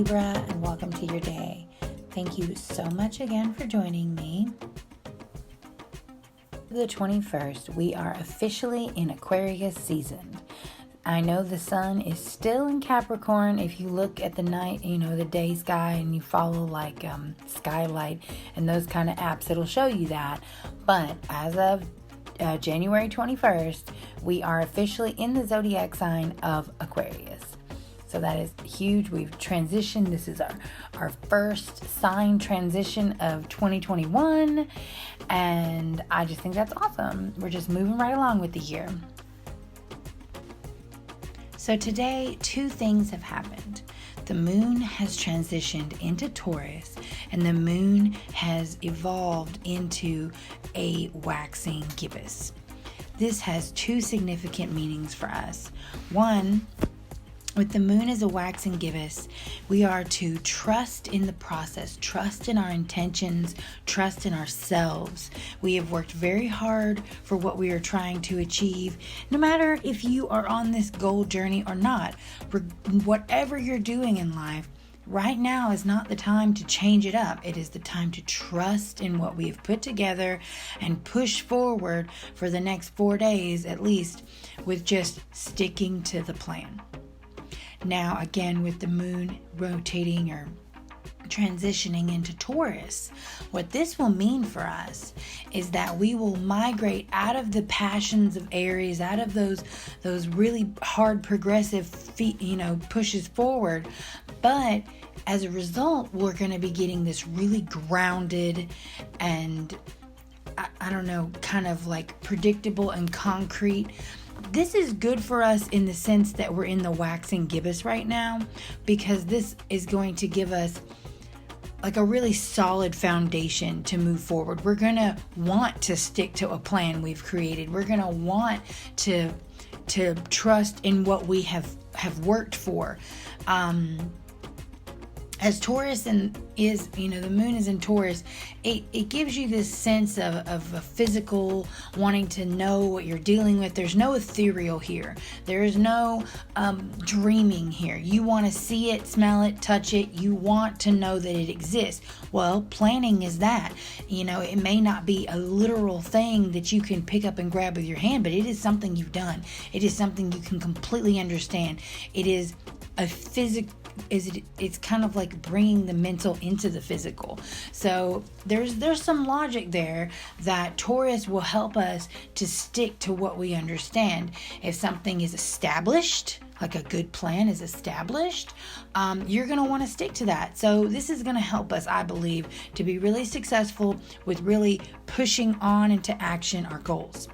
Libra, and welcome to your day. Thank you so much again for joining me. The 21st, we are officially in Aquarius season. I know the sun is still in Capricorn. If you look at the night, the day sky, and you follow like Skylight and those kind of apps, it'll show you that. But as of January 21st, we are officially in the Zodiac sign of Aquarius. So that is huge. We've transitioned. This is our first sign transition of 2021. And I just think that's awesome. We're just moving right along with the year. So today, two things have happened. The moon has transitioned into Taurus, and the moon has evolved into a waxing gibbous. This has two significant meanings for us. One, with the moon as a waxing gibbous, we are to trust in the process, trust in our intentions, trust in ourselves. We have worked very hard for what we are trying to achieve. No matter if you are on this goal journey or not, whatever you're doing in life, right now is not the time to change it up. It is the time to trust in what we have put together and push forward for the next 4 days at least with just sticking to the plan. Now, again, with the moon rotating or transitioning into Taurus, what this will mean for us is that we will migrate out of the passions of Aries, out of those really hard progressive pushes forward. But as a result, we're going to be getting this really grounded and kind of like predictable and concrete. This is good for us in the sense that we're in the waxing gibbous right now, because this is going to give us like a really solid foundation to move forward. We're going to want to stick to a plan we've created. We're going to want to trust in what we have worked for. As Taurus is, the moon is in Taurus, it gives you this sense of a physical wanting to know what you're dealing with. There's no ethereal here. There is no dreaming here. You want to see it, smell it, touch it. You want to know that it exists. Well, planning is that. It may not be a literal thing that you can pick up and grab with your hand, but it is something you've done. It is something you can completely understand. It is a physical. It's kind of like bringing the mental into the physical. So there's some logic there that Taurus will help us to stick to what we understand. If something is established, like a good plan is established, you're going to want to stick to that. So this is going to help us, I believe, to be really successful with really pushing on into action our goals.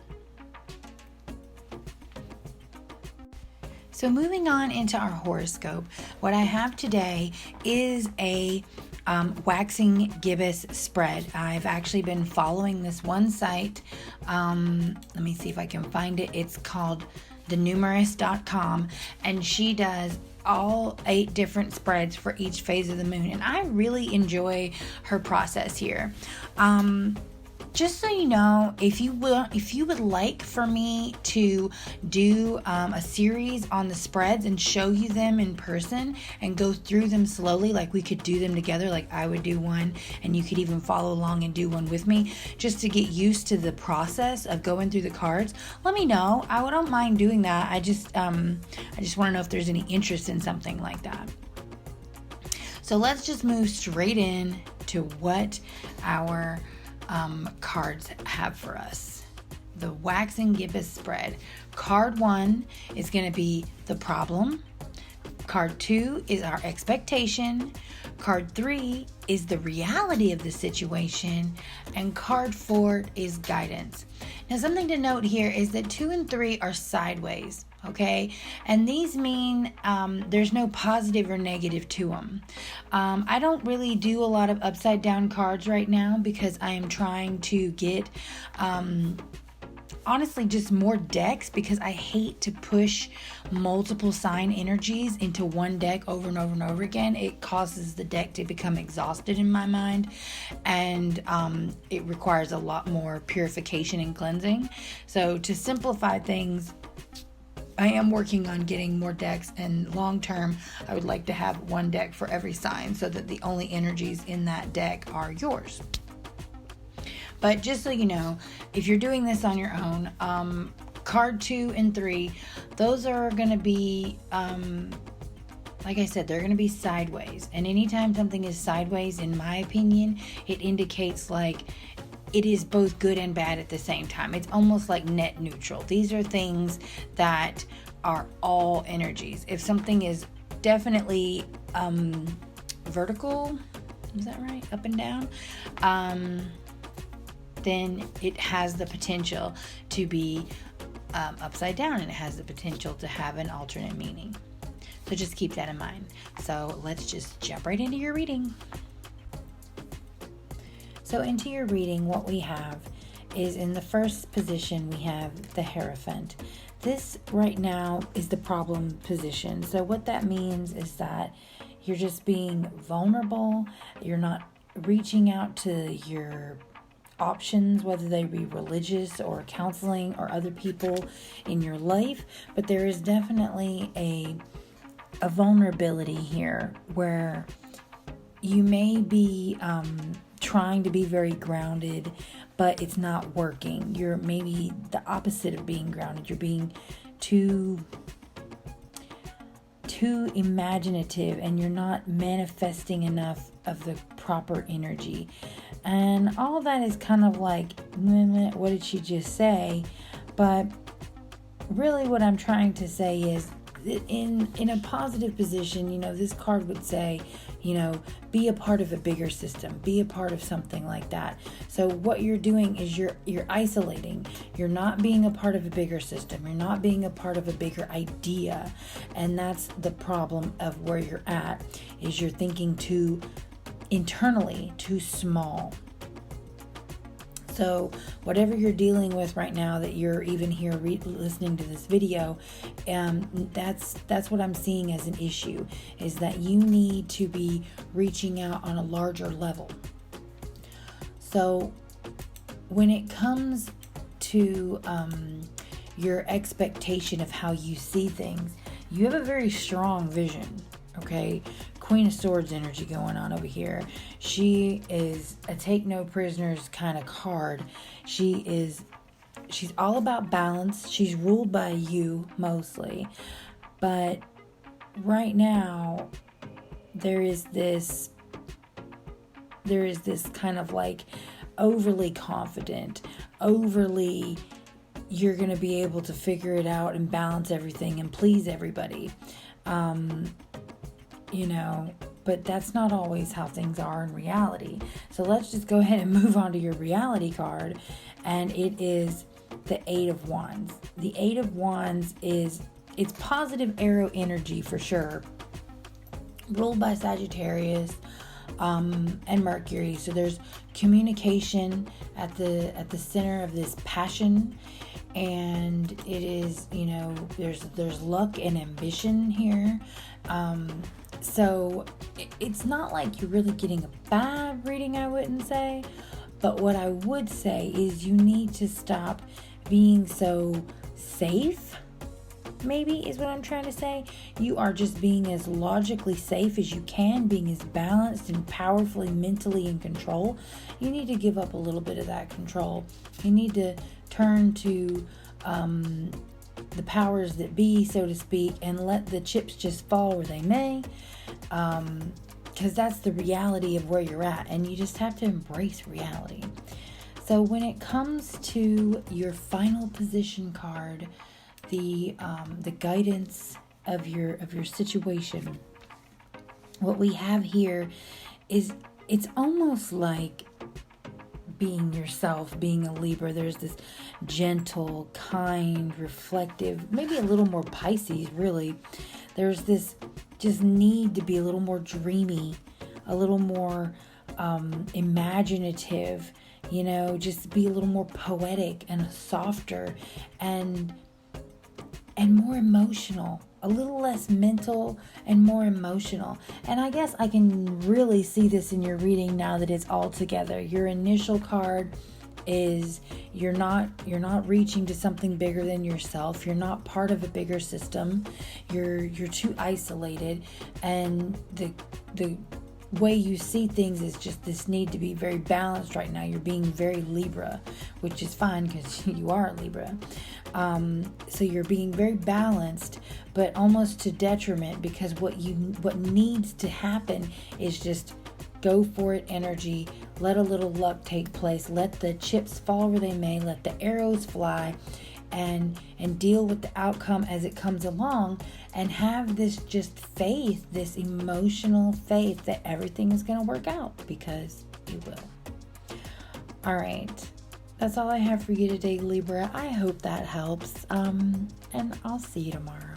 So moving on into our horoscope, what I have today is a waxing gibbous spread. I've actually been following this one site. Let me see if I can find it. It's called thenumerous.com, and she does all 8 different spreads for each phase of the moon, and I really enjoy her process here. Just so you know, if you would like for me to do a series on the spreads and show you them in person and go through them slowly, like we could do them together, like I would do one and you could even follow along and do one with me, just to get used to the process of going through the cards, let me know. I don't mind doing that. I just want to know if there's any interest in something like that. So let's just move straight in to what our cards have for us. The waxing gibbous spread. Card 1 is going to be the problem. Card 2 is our expectation. Card 3 is the reality of the situation. And card 4 is guidance. Now, something to note here is that 2 and 3 are sideways. Okay, and these mean there's no positive or negative to them. I don't really do a lot of upside down cards right now because I am trying to get honestly just more decks, because I hate to push multiple sign energies into one deck over and over and over again. It causes the deck to become exhausted in my mind, and it requires a lot more purification and cleansing. So to simplify things, I am working on getting more decks, and long term, I would like to have one deck for every sign so that the only energies in that deck are yours. But just so you know, if you're doing this on your own, card 2 and 3, those are going to be, like I said, they're going to be sideways. And anytime something is sideways, in my opinion, it indicates like it is both good and bad at the same time. It's almost like net neutral. These are things that are all energies. If something is definitely vertical, is that right? Up and down, then it has the potential to be upside down, and it has the potential to have an alternate meaning. So just keep that in mind. So let's just jump right into your reading. So into your reading, what we have is, in the first position, we have the Hierophant. This right now is the problem position. So what that means is that you're just being vulnerable. You're not reaching out to your options, whether they be religious or counseling or other people in your life. But there is definitely a vulnerability here where you may be trying to be very grounded, but it's not working. You're maybe the opposite of being grounded. You're being too imaginative, and you're not manifesting enough of the proper energy. And all that is kind of like, what did she just say? But really what I'm trying to say is, in a positive position, this card would say, be a part of a bigger system, be a part of something like that. So what you're doing is you're isolating. You're not being a part of a bigger system. You're not being a part of a bigger idea. And that's the problem of where you're at, is you're thinking too internally, too small. So whatever you're dealing with right now, that you're even here listening to this video, that's what I'm seeing as an issue, is that you need to be reaching out on a larger level. So when it comes to your expectation of how you see things, you have a very strong vision, okay? Queen of Swords energy going on over here. She is a take no prisoners kind of card. She's all about balance. She's ruled by you mostly. But right now there is this kind of like overly confident, overly, you're going to be able to figure it out and balance everything and please everybody. But that's not always how things are in reality. So let's just go ahead and move on to your reality card. And it is the 8 of Wands. The 8 of Wands it's positive arrow energy for sure. Ruled by Sagittarius and Mercury. So there's communication at the center of this passion. And it is, there's luck and ambition here. So it's not like you're really getting a bad reading, I wouldn't say. But what I would say is you need to stop being so safe, maybe is what I'm trying to say. You are just being as logically safe as you can, being as balanced and powerfully mentally in control. You need to give up a little bit of that control. You need to turn to the powers that be, so to speak, and let the chips just fall where they may, because that's the reality of where you're at, and you just have to embrace reality. So when it comes to your final position card, the guidance of your situation, what we have here is, it's almost like being yourself, being a Libra. There's this gentle, kind, reflective, maybe a little more Pisces, really. There's this just need to be a little more dreamy, a little more imaginative, just be a little more poetic and softer and more emotional, a little less mental and more emotional. And I guess I can really see this in your reading now that it's all together. Your initial card is you're not reaching to something bigger than yourself. You're not part of a bigger system. You're too isolated, and the way you see things is just this need to be very balanced right now. You're being very Libra, which is fine because you are a Libra. So you're being very balanced, but almost to detriment, because what needs to happen is just go for it energy. Let a little luck take place. Let the chips fall where they may. Let the arrows fly, and deal with the outcome as it comes along, and have this just faith, this emotional faith that everything is going to work out, because you will. All right. That's all I have for you today, Libra. I hope that helps. And I'll see you tomorrow.